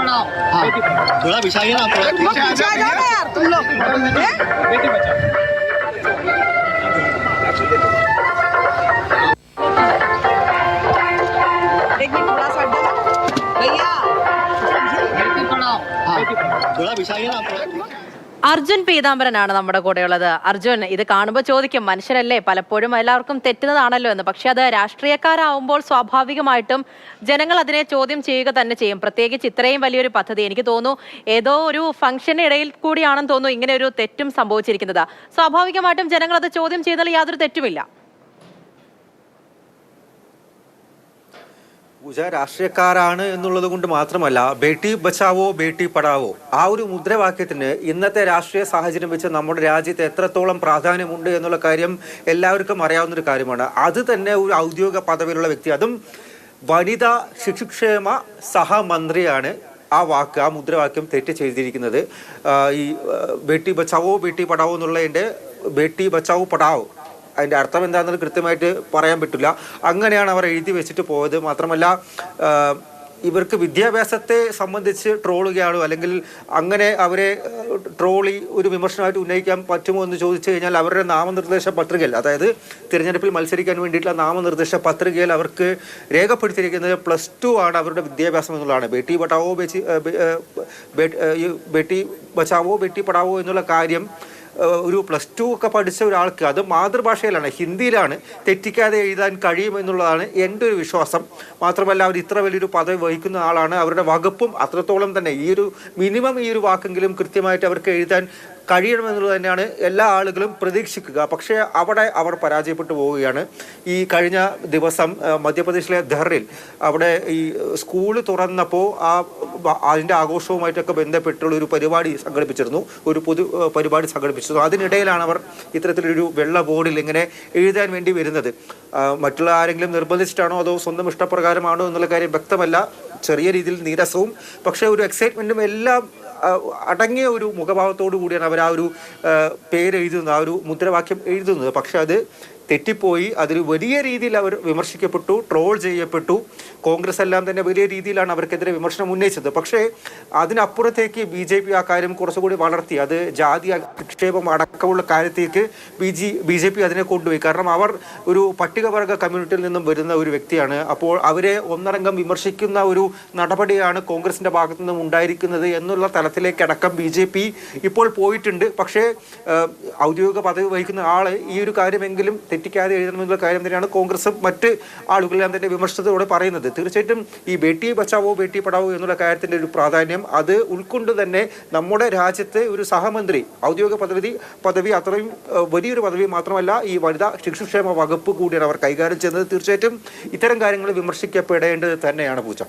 पढ़ाओ। हाँ थोड़ा बिछाइए ना आप। बिछा जाओ ना यार तुम लोग। बेटी बचाओ। एक मिनट थोड़ा सा हट जाओ भैया। बेटी पढ़ाओ। हाँ थोड़ा बिछाइए ना आप। അർജുൻ പീതാംബരനാണ് നമ്മുടെ കൂടെയുള്ളത്. അർജുൻ, ഇത് കാണുമ്പോൾ ചോദിക്കും, മനുഷ്യരല്ലേ, പലപ്പോഴും എല്ലാവർക്കും തെറ്റുന്നതാണല്ലോ എന്ന്. പക്ഷെ അത് രാഷ്ട്രീയക്കാരാവുമ്പോൾ സ്വാഭാവികമായിട്ടും ജനങ്ങൾ അതിനെ ചോദ്യം ചെയ്യുക തന്നെ ചെയ്യും. പ്രത്യേകിച്ച് ഇത്രയും വലിയൊരു പദ്ധതി, എനിക്ക് തോന്നുന്നു ഏതോ ഒരു ഫംഗ്ഷന് ഇടയിൽ കൂടിയാണെന്ന് തോന്നുന്നു ഇങ്ങനെ ഒരു തെറ്റും സംഭവിച്ചിരിക്കുന്നത്. സ്വാഭാവികമായിട്ടും ജനങ്ങൾ അത് ചോദ്യം ചെയ്താൽ യാതൊരു തെറ്റുമില്ല. പൂജ രാഷ്ട്രീയക്കാരാണ് എന്നുള്ളത് കൊണ്ട് മാത്രമല്ല, ബേട്ടി ബച്ചാവോ ബേട്ടി പഠാവോ ആ ഒരു മുദ്രാവാക്യത്തിന് ഇന്നത്തെ രാഷ്ട്രീയ സാഹചര്യം വെച്ച് നമ്മുടെ രാജ്യത്ത് എത്രത്തോളം പ്രാധാന്യമുണ്ട് എന്നുള്ള കാര്യം എല്ലാവർക്കും അറിയാവുന്നൊരു കാര്യമാണ്. അത് തന്നെ ഒരു ഔദ്യോഗിക പദവിയിലുള്ള വ്യക്തി, അതും വനിതാ ശിശുക്ഷേമ സഹമന്ത്രിയാണ് ആ വാക്ക്, ആ മുദ്രാവാക്യം തെറ്റ് ചെയ്തിരിക്കുന്നത്. ഈ ബേട്ടി ബച്ചാവോ ബേട്ടി പഠാവോ എന്നുള്ളതിൻ്റെ ബേട്ടി ബച്ചാവോ പഠാവോ അതിൻ്റെ അർത്ഥം എന്താണെന്ന് കൃത്യമായിട്ട് പറയാൻ പറ്റില്ല. അങ്ങനെയാണ് അവർ എഴുതി വെച്ചിട്ട് പോയത്. മാത്രമല്ല ഇവർക്ക് വിദ്യാഭ്യാസത്തെ സംബന്ധിച്ച് ട്രോളുകയാണോ അല്ലെങ്കിൽ അങ്ങനെ അവരെ ട്രോളി ഒരു വിമർശനമായിട്ട് ഉന്നയിക്കാൻ പറ്റുമോ എന്ന് ചോദിച്ചു കഴിഞ്ഞാൽ, അവരുടെ നാമനിർദ്ദേശ പത്രികയിൽ, അതായത് തിരഞ്ഞെടുപ്പിൽ മത്സരിക്കാൻ വേണ്ടിയിട്ടുള്ള നാമനിർദ്ദേശ പത്രികയിൽ അവർക്ക് രേഖപ്പെടുത്തിയിരിക്കുന്നത് +2 ആണ് അവരുടെ വിദ്യാഭ്യാസം എന്നുള്ളതാണ്. ബേട്ടി ബട്ടാവോ ബേട്ടി ബച്ചാവോ ബേട്ടി പഠാവോ എന്നുള്ള കാര്യം ഒരു +2 ഒക്കെ പഠിച്ച ഒരാൾക്ക്, അത് മാതൃഭാഷയിലാണ്, ഹിന്ദിയിലാണ്, തെറ്റിക്കാതെ എഴുതാൻ കഴിയുമെന്നുള്ളതാണ് എൻ്റെ ഒരു വിശ്വാസം. മാത്രമല്ല അവർ ഇത്ര വലിയൊരു പദവി വഹിക്കുന്ന ആളാണ്. അവരുടെ വകുപ്പും അത്രത്തോളം തന്നെ ഈ ഒരു മിനിമം ഈ ഒരു വാക്കെങ്കിലും കൃത്യമായിട്ട് അവർക്ക് എഴുതാൻ കഴിയണമെന്നുള്ളത് തന്നെയാണ് എല്ലാ ആളുകളും പ്രതീക്ഷിക്കുക. പക്ഷേ അവിടെ അവർ പരാജയപ്പെട്ടു പോവുകയാണ്. ഈ കഴിഞ്ഞ ദിവസം മധ്യപ്രദേശിലെ ധറിൽ അവിടെ ഈ സ്കൂൾ തുറന്നപ്പോൾ അതിൻ്റെ ആഘോഷവുമായിട്ടൊക്കെ ബന്ധപ്പെട്ടുള്ള ഒരു പരിപാടി സംഘടിപ്പിച്ചിരുന്നു, ഒരു പൊതു പരിപാടി സംഘടിപ്പിച്ചിരുന്നു. അതിനിടയിലാണ് അവർ ഇത്തരത്തിലൊരു വെള്ള ബോർഡിൽ ഇങ്ങനെ എഴുതാൻ വേണ്ടി വരുന്നത്. മറ്റുള്ള ആരെങ്കിലും നിർബന്ധിച്ചിട്ടാണോ അതോ സ്വന്തം ഇഷ്ടപ്രകാരമാണോ എന്നുള്ള കാര്യം വ്യക്തമല്ല. ചെറിയ രീതിയിൽ നീരസവും പക്ഷേ ഒരു എക്സൈറ്റ്മെൻറ്റും എല്ലാം അടങ്ങിയ ഒരു മുഖഭാവത്തോടു കൂടിയാണ് അവർ ആ ഒരു പേര് എഴുതുന്നത്, ആ ഒരു മുദ്രാവാക്യം എഴുതുന്നത്. പക്ഷെ അത് തെറ്റിപ്പോയി. അതിൽ വലിയ രീതിയിൽ അവർ വിമർശിക്കപ്പെട്ടു, ട്രോൾ ചെയ്യപ്പെട്ടു. കോൺഗ്രസ് എല്ലാം തന്നെ വലിയ രീതിയിലാണ് അവർക്കെതിരെ വിമർശനം ഉന്നയിച്ചത്. പക്ഷേ അതിനപ്പുറത്തേക്ക് BJP ആ കാര്യം കുറച്ചുകൂടി വളർത്തി. അത് ജാതി അധിക്ഷേപം അടക്കമുള്ള കാര്യത്തേക്ക് BJP അതിനെ കൊണ്ടുപോയി. കാരണം അവർ ഒരു പട്ടികവർഗ കമ്മ്യൂണിറ്റിയിൽ നിന്നും വരുന്ന ഒരു വ്യക്തിയാണ്. അപ്പോൾ അവരെ ഒന്നടങ്കം വിമർശിക്കുന്ന ഒരു നടപടിയാണ് കോൺഗ്രസിൻ്റെ ഭാഗത്തു നിന്നും ഉണ്ടായിരിക്കുന്നത് എന്നുള്ള തലത്തിലേക്കടക്കം BJP ഇപ്പോൾ പോയിട്ടുണ്ട്. പക്ഷേ ഔദ്യോഗിക പദവി വഹിക്കുന്ന ആൾ ഈ ഒരു കാര്യമെങ്കിലും തെറ്റിക്കാതെ എഴുതണമെന്നുള്ള കാര്യം തന്നെയാണ് കോൺഗ്രസും മറ്റ് ആളുകളെല്ലാം തന്നെ വിമർശനത്തോടെ പറയുന്നത്. തീർച്ചയായിട്ടും ഈ ബേട്ടി ബച്ചാവോ ബേട്ടി പഠാവോ എന്നുള്ള കാര്യത്തിൻ്റെ ഒരു പ്രാധാന്യം അത് ഉൾക്കൊണ്ട് തന്നെ നമ്മുടെ രാജ്യത്ത് ഒരു സഹമന്ത്രി ഔദ്യോഗിക പദവി അത്രയും വലിയൊരു പദവി മാത്രമല്ല, ഈ വനിതാ ശിശുക്ഷേമ വകുപ്പ് കൂടിയാണ് അവർ കൈകാര്യം ചെയ്യുന്നത്. തീർച്ചയായിട്ടും ഇത്തരം കാര്യങ്ങൾ വിമർശിക്കപ്പെടേണ്ടത് തന്നെയാണ് പൂജ.